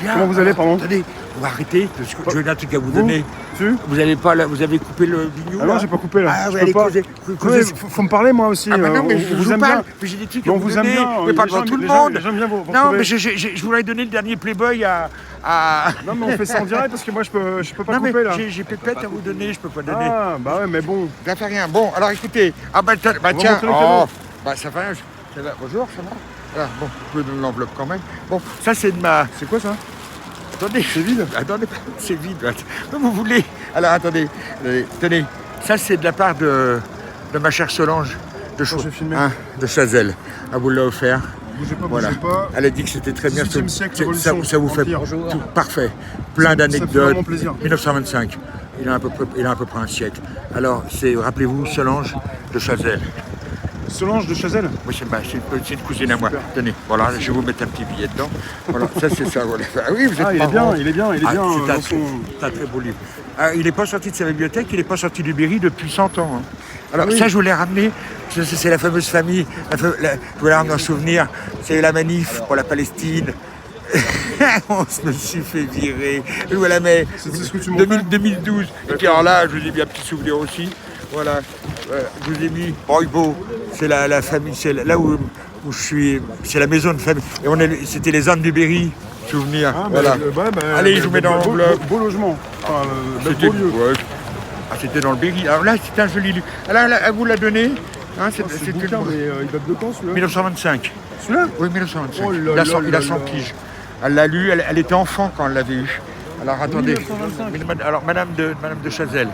Bien. Comment vous allez, pardon? Attendez, vous arrêtez, parce que j'ai un truc à vous donner. Vous avez pas là, vous avez coupé le bignou? Ah non, j'ai pas coupé là. Ah, je vous peux allez pas. causer. Faut me parler moi aussi. Ah bah non, mais on je vous vous aime parle, bien. mais j'ai des trucs Mais à on vous vous aime donner, bien. mais pas devant tout le monde. J'aime bien vous Non, retrouver. mais je voulais donner le dernier Playboy à... Non, mais on fait ça en direct parce que moi je peux pas Non, mais couper là. j'ai pépette à vous donner, je peux pas donner. Ah, bah ouais, mais bon. Ça fait rien. Bon, alors écoutez. Ah bah tiens, On va tiens. montrer le cadeau. Bah ça fait rien. Ça va. Bonjour, ça va? Voilà, bon, je peux donner l'enveloppe quand même. Bon, ça c'est de ma... C'est quoi ça? Attendez. C'est vide? Attendez, c'est vide. Comme vous voulez. Alors attendez, tenez. Ça c'est de la part de ma chère Solange de Chazelle. Elle vous l'a offert. Bougez pas, Voilà. bougez pas. Elle a dit que c'était très bien. 18e siècle, révolution, Ça vous fait empire. tout parfait. Plein Ça fait d'anecdotes. vraiment plaisir. 1925. Il a à peu près un siècle. Alors, rappelez-vous, Solange de Chazelle. Solange de Chazelle? Oui, c'est une cousine à moi. Tenez, voilà, je vais vous mettre un petit billet dedans. Voilà, ça c'est ça. Voilà. Ah oui, vous êtes il est marrant. bien. C'est un très beau livre. Ah, il n'est pas sorti de sa bibliothèque, il n'est pas sorti du Berry depuis 100 ans. Hein. Alors ça, je voulais ramener, c'est la fameuse famille, je voulais ramener un souvenir, c'est la manif pour la Palestine. On se me suis fait virer. Voilà, mais C'est ce que tu m'as fait 2012. Et puis alors là, je vous ai mis un petit souvenir aussi. Voilà, je vous ai mis Roybo, c'est la famille, c'est là où je suis, c'est la maison de famille. Et c'était les ânes du Berry, souvenir. Ah, voilà. Allez, je vous mets dans l'enveloppe. Beau logement. Enfin, C'était beau lieu. ouais. Ah, c'était dans le Berry. Alors là, c'est un joli lieu. Alors là, elle vous l'a donné. Hein, C'est bouquin, mais il date de quand celui-là? 1925. Celui-là? Oui, 1925. Oh là Il a là 100 là. piges. Elle l'a lu, elle était enfant quand elle l'avait eu. Alors attendez. 1925. Alors Madame de Chazelle,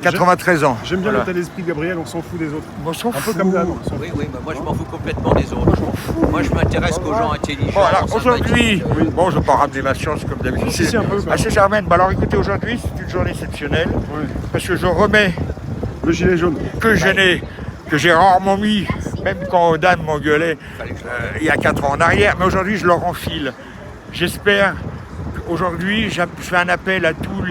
93 ans. J'aime bien Voilà. l'état d'esprit, Gabriel, on s'en fout des autres. On s'en Un peu fout. comme Dan. on s'en fout. Oui, bah moi je m'en fous complètement des autres. Moi je m'intéresse qu'aux gens intelligents. Bon, alors sympathiques. aujourd'hui, bon, je ne vais pas ramener ma science comme d'habitude. Si, un peu, quoi. C'est Germaine. Bah, alors écoutez, aujourd'hui, c'est une journée exceptionnelle. Ouais. Parce que je remets Le gilet jaune. que j'ai rarement mis, même quand Dan m'engueulait il y a 4 ans en arrière, mais aujourd'hui je leur enfile. J'espère qu'aujourd'hui, je fais un appel à tous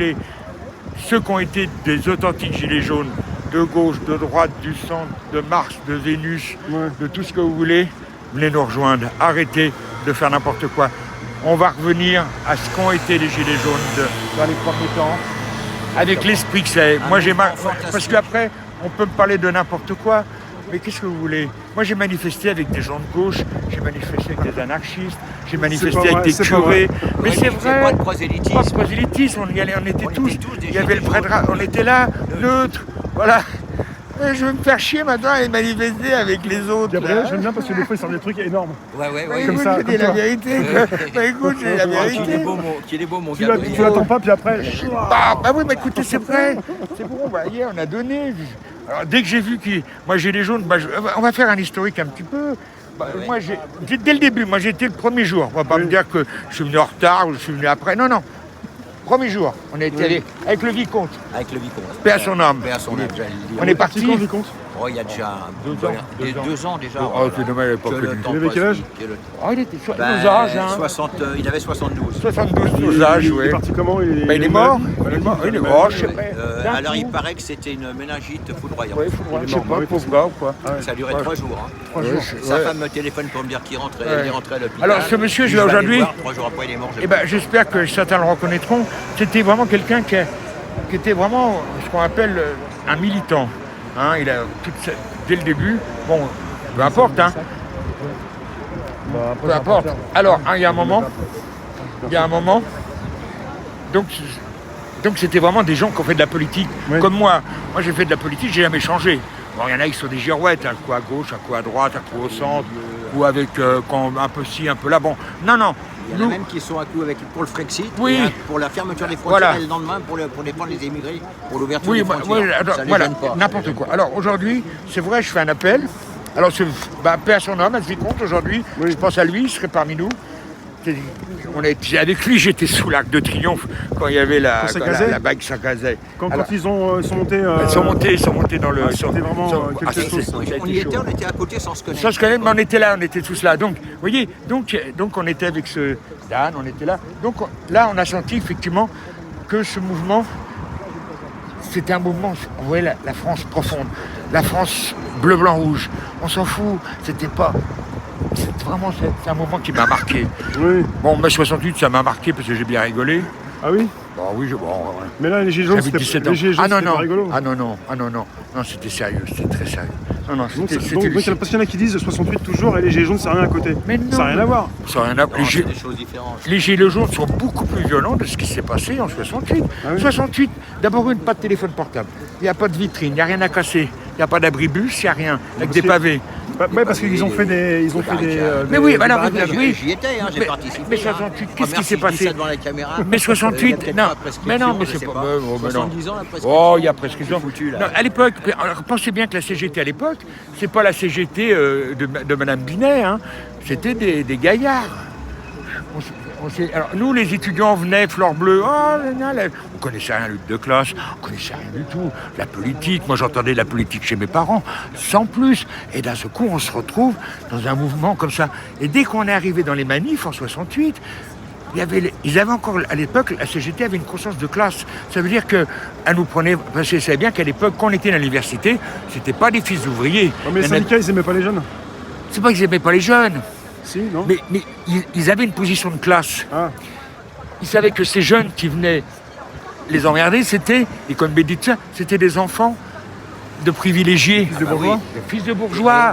ceux qui ont été des authentiques gilets jaunes, de gauche, de droite, du centre, de Mars, de Vénus, de tout ce que vous voulez, venez nous rejoindre. Arrêtez de faire n'importe quoi. On va revenir à ce qu'ont été les gilets jaunes dans les premiers temps, avec l'esprit que c'est. Moi j'ai parce qu'après, on peut me parler de n'importe quoi, mais qu'est-ce que vous voulez? Moi j'ai manifesté avec des gens de gauche, j'ai manifesté avec des anarchistes, j'ai manifesté avec des curés. Mais c'est vrai. Pas de prosélytisme. Pas de prosélytisme, on y allait, on était tous. des Il y avait le gilets prêtre, on était là, neutre, voilà. Et je vais me faire chier maintenant à manifester avec les autres. Gabriel, là. j'aime bien parce que des fois, il sort des trucs énormes. Ouais. Bah, Comme écoute, ça, je dis comme la toi. vérité. Bah écoute, j'ai la Qu'il est vérité. beau mon Tu Gabriel. l'attends pas, puis après. Bah oui, mais écoutez, c'est vrai. C'est bon, bah hier, on a donné. Alors, dès que j'ai vu moi j'ai les jaunes, on va faire un historique un petit peu. Bah, moi, dès le début, moi j'étais le premier jour. On va pas me dire que je suis venu en retard ou je suis venu après. Non. Premier jour, on est allé avec le vicomte. Avec le vicomte. Paix à son âme. Paix à son âme, j'allais le dire. On est parti. Quand, vicomte? Oh, il y a déjà 2 ans déjà. Oh, c'est dommage, il n'avait pas Que le connu. temps Il avait quel passe âge? vite, que le- Oh, il était sur Ben, nos âges, hein. il avait 72. 72 nos âges, Il oui. est parti comment? Il Bah, il est mort. Il est mort. Il est mort, je sais pas. Alors il paraît que c'était une méningite foudroyante. Ouais, je sais pas, pauvre gars ou quoi. Ça a duré 3 jours. Hein. 3 jours. Sa femme me téléphone pour me dire qu'il rentrait, il rentrait à l'hôpital. Alors, ce monsieur, je vais vais aujourd'hui- 3 jours après, il est mort. Eh ben, j'espère que certains le reconnaîtront. C'était vraiment quelqu'un qui était vraiment ce qu'on appelle un militant. Hein, dès le début, bon, peu importe, hein, peu importe. Alors, hein, il y a un moment, donc c'était vraiment des gens qui ont fait de la politique, Oui. comme moi. Moi, j'ai fait de la politique, j'ai jamais changé. Bon, il y en a qui sont des girouettes, un coup à gauche, un coup à droite, un coup au centre, ou avec un peu ci, un peu là. Bon, non. Il y en a même qui sont à coup pour le Frexit, Oui. et pour la fermeture des frontières, Voilà. et le lendemain pour défendre les immigrés, pour l'ouverture Oui, des frontières. Ça les voilà, gêne pas. n'importe quoi. Alors aujourd'hui, c'est vrai, je fais un appel. Alors, paix à son âme, à ce vicomte, aujourd'hui, je pense à lui, il serait parmi nous. Avec lui, j'étais sous l'Arc de Triomphe quand il y avait la bague Saint-Cazet. Quand ils sont montés. Ils sont montés dans le. C'était vraiment quelque chose. On y était, on était à côté sans se connaître. Sans se connaître, mais on était là, on était tous là. Donc, vous voyez, donc on était avec ce Dan, on était là. Donc là, on a senti effectivement que ce mouvement, c'était un mouvement, vous voyez, la France profonde, la France bleu, blanc, rouge. On s'en fout, c'était pas c'est un moment qui m'a marqué. Oui. Bon, mai 68, ça m'a marqué parce que j'ai bien rigolé. Ah oui. Bon, oui, bon, ouais. Mais là, les gilets jaunes, J'avais 17 ans. c'était pas rigolo. Non, c'était sérieux, c'était très sérieux. Non, Donc, c'était parce qu'il y en a qui disent 68 toujours et les gilets jaunes, c'est rien à côté. Mais non. Ça n'a rien à voir. Ça n'a rien à voir. C'est des choses différentes. Les gilets jaunes sont beaucoup plus violents de ce qui s'est passé en 68. Ah oui. 68, d'abord pas de téléphone portable, il n'y a pas de vitrine, il n'y a rien à casser, il n'y a pas d'abribus, il n'y a rien, avec des pavés. Ouais, parce qu'ils ont fait des. Mais oui, voilà, barricades. oui. J'y étais, hein, j'ai participé. Mais 68, qu'est-ce qui s'est Première, si je dis passé ça devant la caméra, Mais 68, non, mais non, mais je c'est sais pas. pas. Mais non. 70 ans, la prescription. Oh, il y a prescription. Foutu, là. Non, à l'époque, alors, pensez bien que la CGT à l'époque, c'est pas la CGT de Madame Binet, hein. C'était des gaillards. Alors, nous, les étudiants venaient, fleur bleue, on connaissait rien, lutte de classe, on connaissait rien du tout. La politique, moi j'entendais la politique chez mes parents, sans plus. Et d'un seul coup, on se retrouve dans un mouvement comme ça. Et dès qu'on est arrivé dans les manifs en 68, ils avaient encore, à l'époque, la CGT avait une conscience de classe. Ça veut dire qu'elle nous prenait, parce que vous savez bien qu'à l'époque, quand on était à l'université, c'était pas des fils d'ouvriers. Non, mais les syndicats, ils aimaient pas les jeunes. C'est pas qu'ils n'aimaient pas les jeunes. Si, non. Mais ils avaient une position de classe. Ah. Ils savaient que ces jeunes qui venaient les emmerder, c'était, et comme Bédictin, c'était des enfants de privilégiés. Fils de bourgeois. Des fils de bourgeois.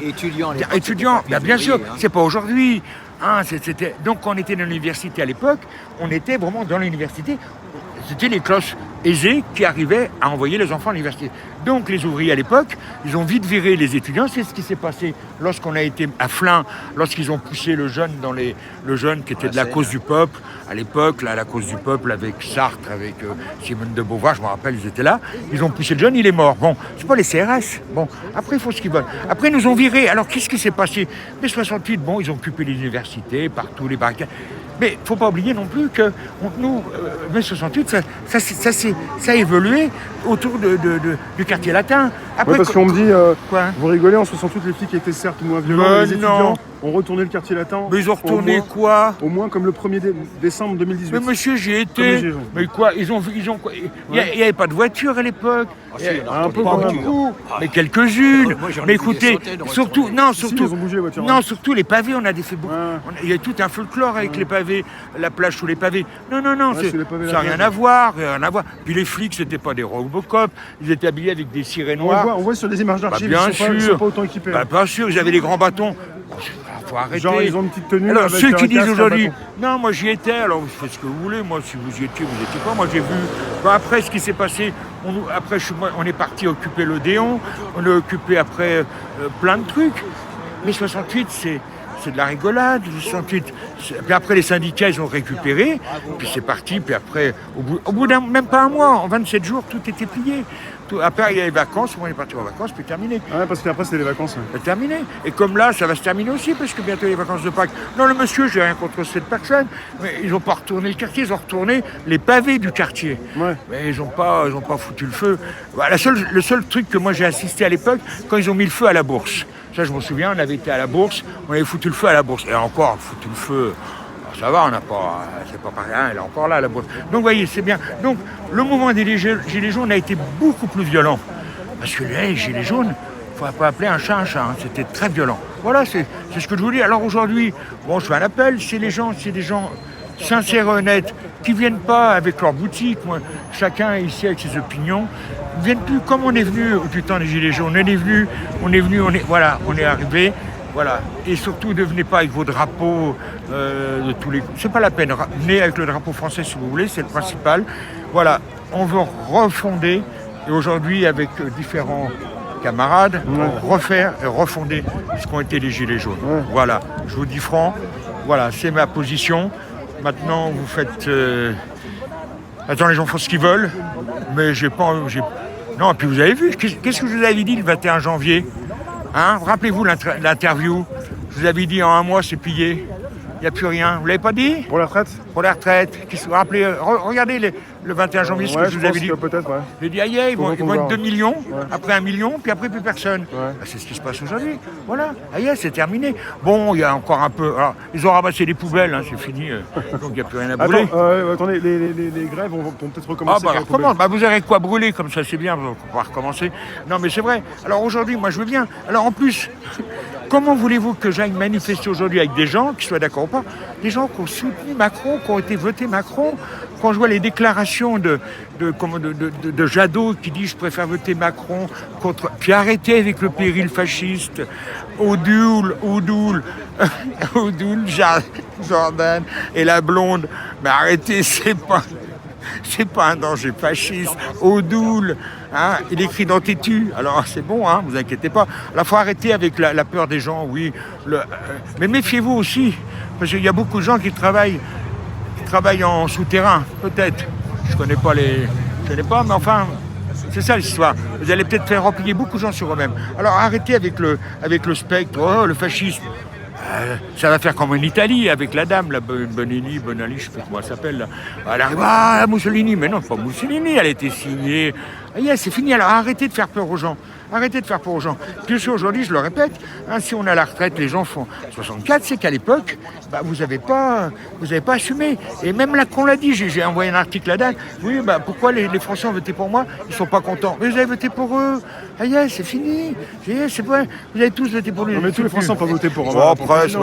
Étudiants, Bien sûr, hein. c'est pas aujourd'hui. Hein, donc quand on était dans l'université à l'époque, on était vraiment dans l'université. C'était les classes aisées qui arrivaient à envoyer les enfants à l'université. Donc les ouvriers à l'époque, ils ont vite viré les étudiants. C'est ce qui s'est passé lorsqu'on a été à Flins, lorsqu'ils ont poussé le jeune le jeune qui était de la cause du peuple. À l'époque, là, la cause du peuple avec Sartre, avec Simone de Beauvoir, je me rappelle, ils étaient là. Ils ont poussé le jeune, il est mort. Bon, c'est pas les CRS. Bon, après, il faut ce qu'ils veulent. Après, ils nous ont virés. Alors, qu'est-ce qui s'est passé? Mais 68, bon, ils ont occupé les universités, partout, les barricades. Mais il ne faut pas oublier non plus que nous, mai 68, ça a évolué autour du quartier latin. Après, Ouais, parce qu'on me dit, quoi? vous rigolez, en 68, les flics étaient certes moins violents, mais les étudiants ont retourné le quartier latin. Mais ils ont retourné au moins, quoi? Au moins comme le 1er décembre 2018. Mais monsieur, j'y ai Comme les été. Gilets jaunes. Mais quoi? Ils ont quoi? Il n'y avait pas de voiture à l'époque. Un peu Pas quand même. beaucoup, mais quelques-unes. Moi, j'en ai Mais vu écoutez, des centaines, surtout, ouais. non, Si, surtout, ils ont bougé les voitures. non, surtout les pavés, on a fait beaucoup. Ouais. Il y a tout un folklore avec les pavés, la plage sous les pavés. Non, Ouais, sous les pavés, ça la n'a rien plage. à voir, rien à voir. Puis les flics, c'était pas des Robocop, ils étaient habillés avec des cirés noirs. On voit sur les images d'archives, bien ils sont sûr. pas autant équipés. Bah, bien sûr, ils avaient des grands bâtons. Faut arrêter. Genre, ils ont une petite tenue. Alors, avec ceux un qui disent casque, un aujourd'hui, bâton. non, moi j'y étais, alors vous faites ce que vous voulez, moi si vous y étiez, vous n'étiez pas, moi j'ai vu. Bon, après, ce qui s'est passé, on est parti occuper l'Odéon, on a occupé après plein de trucs. Mais 68, c'est de la rigolade. 68, puis après, les syndicats, ils ont récupéré, puis c'est parti, puis après, au bout d'un, même pas un mois, en 27 jours, tout était plié. Après, il y a les vacances, on est parti en vacances, puis terminé. Ouais, parce qu'après, c'était les vacances. Ouais. C'est terminé. Et comme là, ça va se terminer aussi, parce que bientôt les vacances de Pâques. Non, le monsieur, j'ai rien contre cette personne, mais ils n'ont pas retourné le quartier, ils ont retourné les pavés du quartier. Ouais. Mais ils n'ont pas foutu le feu. Bah, le seul truc que moi j'ai assisté à l'époque, quand ils ont mis le feu à la bourse. Ça, je m'en souviens, on avait été à la bourse, on avait foutu le feu à la bourse. Et encore, foutu le feu. Ça va, on n'a pas, c'est pas pareil, elle est encore là, la bourse. Donc, vous voyez, c'est bien. Donc, le mouvement des Gilets jaunes a été beaucoup plus violent. Parce que les Gilets jaunes, il ne faut pas appeler un chat, hein. C'était très violent. Voilà, c'est ce que je vous dis. Alors aujourd'hui, bon, je fais un appel, c'est des gens sincères et honnêtes, qui ne viennent pas avec leur boutique, moi, chacun ici avec ses opinions, ils ne viennent plus comme on est venu au temps des Gilets jaunes. On est arrivé. Voilà. Et surtout, ne venez pas avec vos drapeaux de tous les... C'est pas la peine. Venez avec le drapeau français si vous voulez, c'est le principal. Voilà. On veut refonder. Et aujourd'hui, avec différents camarades, refaire et refonder ce qu'ont été les Gilets jaunes. Ouais. Voilà. Je vous dis franc. Voilà. C'est ma position. Maintenant, vous faites... Attends, les gens font ce qu'ils veulent. Mais j'ai pas... Non, et puis vous avez vu. Qu'est-ce que je vous avais dit le 21 janvier? Hein, rappelez-vous l'interview, je vous avais dit en un mois c'est plié, il n'y a plus rien. Vous ne l'avez pas dit? Pour la retraite? Pour la retraite. Regardez le 21 janvier ce que je vous avais dit. Peut-être, ouais. J'ai dit, aïe, ils vont être 2 millions, Ouais. après 1 million, puis après plus personne. Ouais. Bah, c'est ce qui se passe aujourd'hui. Voilà, aïe, c'est terminé. Bon, il y a encore un peu. Alors, ils ont ramassé les poubelles, hein, c'est fini, donc il n'y a plus rien à brûler. Attendez, les grèves vont peut-être recommencer. Ah bah alors comment? Bah vous avez quoi brûler comme ça, c'est bien, on va recommencer. Non mais c'est vrai. Alors aujourd'hui, moi je veux bien. Alors en plus, Comment voulez-vous que j'aille manifester aujourd'hui avec des gens qui soient d'accord ou pas, des gens qui ont soutenu Macron, qui ont été votés Macron? Quand je vois les déclarations de Jadot qui dit je préfère voter Macron contre... Puis arrêtez avec le péril fasciste, Oudoul, Jordan et la blonde. Mais arrêtez, c'est pas un danger fasciste. Oudoul, hein, il écrit dans Tétu. Alors c'est bon, hein, vous inquiétez pas. Il faut arrêter avec la peur des gens, oui. Mais méfiez-vous aussi, parce qu'il y a beaucoup de gens qui travaillent en souterrain, peut-être. Je connais pas, mais enfin, c'est ça l'histoire. Vous allez peut-être faire replier beaucoup de gens sur eux-mêmes. Alors arrêtez avec le spectre, le fascisme. Ça va faire comme en Italie avec la dame, la Bonini, je sais pas comment elle s'appelle. Là. Elle arrive, Mussolini, mais non, pas Mussolini, elle a été signée. C'est fini, alors arrêtez de faire peur aux gens. Arrêtez de faire peur aux gens. Puis aujourd'hui, je le répète, hein, si on a la retraite, les gens font 64, c'est qu'à l'époque, vous n'avez pas assumé. Et même là qu'on l'a dit, j'ai envoyé un article là-dedans. Oui, pourquoi les Français ont voté pour moi? Ils ne sont pas contents. Mais vous avez voté pour eux. C'est fini. C'est vrai. Vous avez tous voté pour lui. Non, mais tous les Français n'ont pas voté pour.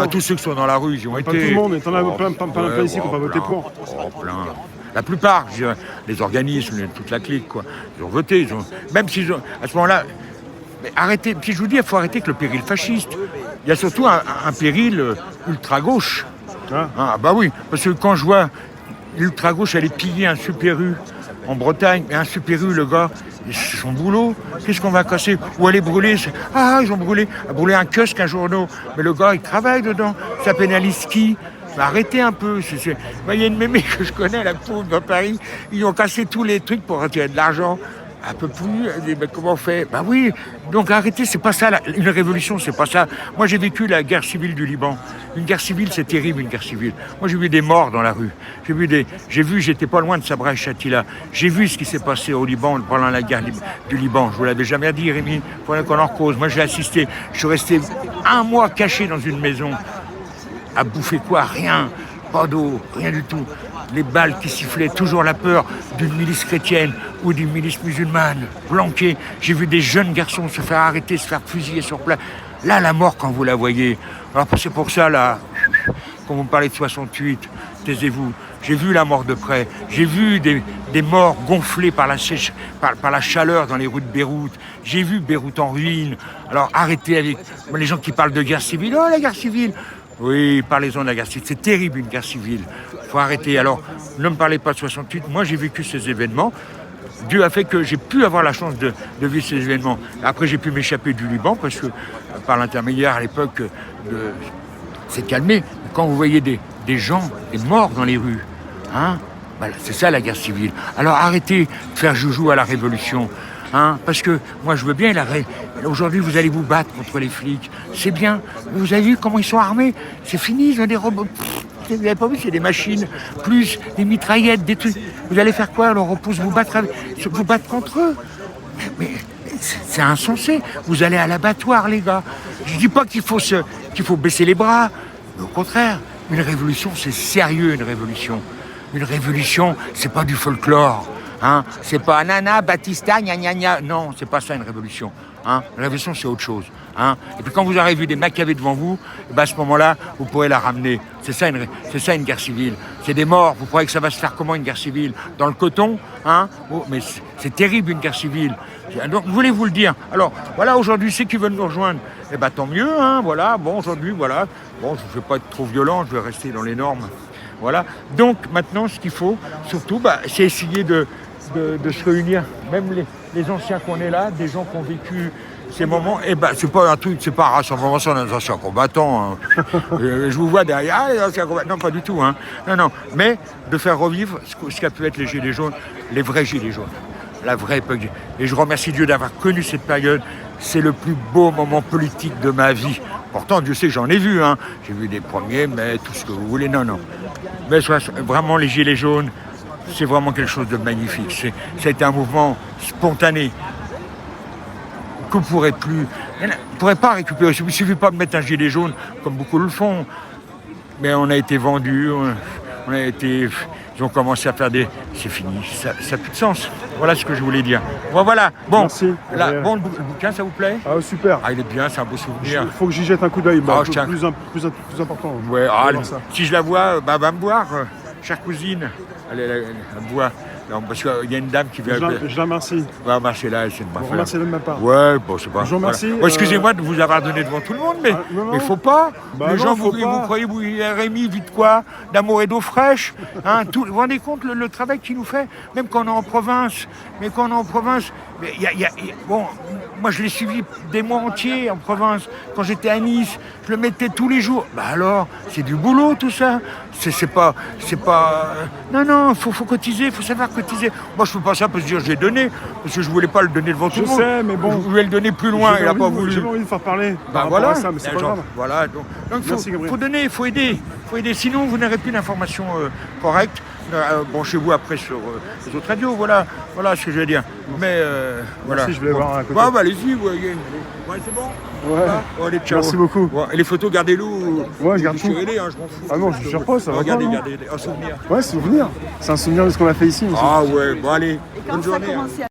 Tous ceux qui sont dans la rue, ils ont été. Pas tout le monde. T'en as plein ici qui n'ont pas voté pour. Plein. La plupart, les organismes, toute la clique, quoi. Ils ont voté. Même s'ils ont. À ce moment-là. Mais arrêtez, puis je vous dis, il faut arrêter avec le péril fasciste. Il y a surtout un péril ultra-gauche. Oui, parce que quand je vois l'ultra-gauche aller piller un Super U en Bretagne, et un Super U, le gars, c'est son boulot, qu'est-ce qu'on va casser? Ou aller brûler, ils ont brûlé un kiosque, un journal, mais le gars, il travaille dedans, ça pénalise qui? Arrêtez un peu. Il y a une mémé que je connais, la pauvre, dans Paris, ils ont cassé tous les trucs pour retirer de l'argent. Un peu plus, comment on fait? Oui, donc arrêtez, c'est pas ça, une révolution, c'est pas ça. Moi, j'ai vécu la guerre civile du Liban. Une guerre civile, c'est terrible, une guerre civile. Moi, j'ai vu des morts dans la rue. J'étais pas loin de Sabra et Shatila. J'ai vu ce qui s'est passé au Liban pendant la guerre du Liban. Je vous l'avais jamais dit, Rémi, il faudrait qu'on en cause. Moi, j'ai assisté. Je suis resté 1 mois caché dans une maison. À bouffer quoi? Rien. Pas d'eau, rien du tout. Les balles qui sifflaient, toujours la peur d'une milice chrétienne ou d'une milice musulmane, planquée. J'ai vu des jeunes garçons se faire arrêter, se faire fusiller sur place. Là, la mort, quand vous la voyez. Alors, c'est pour ça, là, quand vous me parlez de 68, taisez-vous. J'ai vu la mort de près. J'ai vu des morts gonflés par la chaleur dans les rues de Beyrouth. J'ai vu Beyrouth en ruine. Alors, arrêtez avec les gens qui parlent de guerre civile. Oh, la guerre civile! Oui, parlez-en de la guerre civile. C'est terrible, une guerre civile. Il faut arrêter. Alors, ne me parlez pas de 68. Moi, j'ai vécu ces événements. Dieu a fait que j'ai pu avoir la chance de vivre ces événements. Après, j'ai pu m'échapper du Liban parce que, par l'intermédiaire, à l'époque, c'est calmé. Quand vous voyez des gens, des morts dans les rues, c'est ça la guerre civile. Alors, arrêtez de faire joujou à la révolution. Parce que moi je veux bien aujourd'hui vous allez vous battre contre les flics, c'est bien. Vous avez vu comment ils sont armés? C'est fini, ils ont des robots. Vous n'avez pas vu, c'est des machines, plus des mitraillettes, des trucs. Vous allez faire quoi? Alors on pousse vous battre contre eux? Mais c'est insensé. Vous allez à l'abattoir, les gars. Je dis pas qu'il faut baisser les bras, mais au contraire, une révolution, c'est sérieux, une révolution. Une révolution, c'est pas du folklore. C'est pas Nana, Batista, gna gna gna. Non, c'est pas ça une révolution. Une révolution, c'est autre chose. Et puis quand vous aurez vu des Maccabées devant vous, à ce moment-là, vous pourrez la ramener. C'est ça une guerre civile. C'est des morts. Vous croyez que ça va se faire comment une guerre civile? Dans le coton? Mais c'est terrible une guerre civile. Donc, voulez-vous le dire? Alors, voilà, aujourd'hui, ceux qui veulent nous rejoindre, tant mieux. Voilà, bon, aujourd'hui, voilà. Bon, je ne vais pas être trop violent, je vais rester dans les normes. Voilà. Donc, maintenant, ce qu'il faut, surtout, c'est essayer de se réunir, même les anciens qu'on est là, des gens qui ont vécu ces moments, c'est pas un truc, c'est pas un rassemblement sur les anciens combattants. Je vous vois derrière, les anciens combattants, non, pas du tout. Non, mais de faire revivre ce qu'a pu être les gilets jaunes, les vrais gilets jaunes, la vraie époque. Et je remercie Dieu d'avoir connu cette période. C'est le plus beau moment politique de ma vie. Pourtant, Dieu sait que j'en ai vu. J'ai vu des premiers, mais tout ce que vous voulez, non. Mais vraiment, les gilets jaunes, c'est vraiment quelque chose de magnifique. Ça a été un mouvement spontané que vous ne pourrez pas récupérer. Il ne suffit pas de mettre un gilet jaune comme beaucoup le font. Mais on a été vendus, ils ils ont commencé à faire des... C'est fini, ça n'a plus de sens. Voilà ce que je voulais dire. Bon, voilà. Bon, Merci. là, bon, le bouquin, ça vous plaît? Ah, super. Ah, il est bien, c'est un beau souvenir. Il faut que j'y jette un coup d'œil. Ah, je tiens. Plus important. Ouais, On va ah, voir ça. si je la vois, bah, va me voir, chère cousine. Elle me voit. Non, parce qu'il y a une dame qui vient. Je la remercie. Va marcher là, c'est de ma Vous part. remerciez de ma part. Ouais, bon, c'est pas. Je vous remercie, Voilà. Bon, excusez-moi de vous avoir donné devant tout le monde, mais non, il faut pas. Bah Les non, gens, faut vous pas. croyez, vous, Rémi, vite quoi? D'amour et d'eau fraîche. Hein, tout, vous vous rendez compte le travail qu'il nous fait? Même quand on est en province. Mais quand on est en province, bon, moi je l'ai suivi des mois entiers en province. Quand j'étais à Nice, je le mettais tous les jours. Bah alors, c'est du boulot tout ça. C'est pas. Non, faut cotiser, faut savoir cotiser. Moi je fais pas ça parce que j'ai donné, parce que je voulais pas le donner devant tout le monde. Je sais, mais bon. Je voulais le donner plus loin, il a pas voulu. J'ai envie de faire parler. Bah par voilà, rapport à ça, mais c'est pas grave. voilà. Donc Merci, il Gabriel. faut donner, il faut aider. Sinon vous n'aurez plus d'informations correctes. Branchez-vous après sur les autres radios, voilà ce que je veux dire. Mais voilà. Merci, je vais voir à côté. Bah, allez-y, vous voyez. Ouais, c'est bon. Ouais. Bon, allez, ciao. Merci beaucoup. Bon, et les photos, gardez-les. Ouais, je garde tout. Tirez-les, hein, je m'en fous. Ah non, je ne pas, ça va Regardez, pas, non. gardez, un souvenir. Ouais, souvenir. C'est un souvenir de ce qu'on a fait ici. Monsieur. Ah ouais, bon allez, Et quand bonne ça a journée. Hein. commencé à